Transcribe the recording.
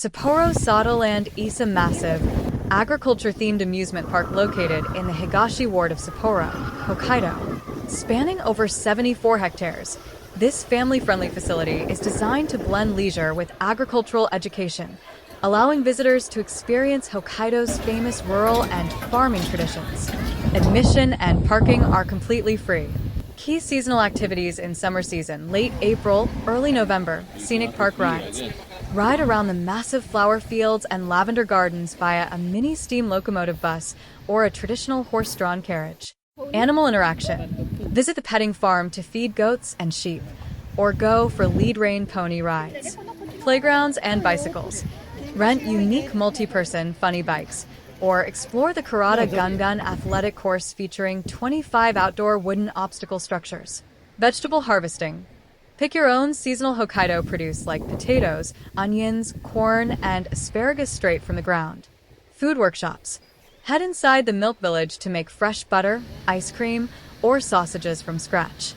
Sapporo Satoland is a massive, agriculture-themed amusement park located in the Higashi Ward of Sapporo, Hokkaido. Spanning over 74 hectares, this family-friendly facility is designed to blend leisure with agricultural education, allowing visitors to experience Hokkaido's famous rural and farming traditions. Admission and parking are completely free. Key seasonal activities in summer season, late April, early November, scenic park rides. Ride around the massive flower fields and lavender gardens via a mini steam locomotive bus or a traditional horse-drawn carriage. Animal interaction. Visit the petting farm to feed goats and sheep, or go for lead-rein pony rides. Playgrounds and bicycles. Rent unique multi-person funny bikes, or explore the Karada Gun athletic course featuring 25 outdoor wooden obstacle structures. Vegetable harvesting. Pick your own seasonal Hokkaido produce like potatoes, onions, corn, and asparagus straight from the ground. Food workshops. Head inside the milk village to make fresh butter, ice cream, or sausages from scratch.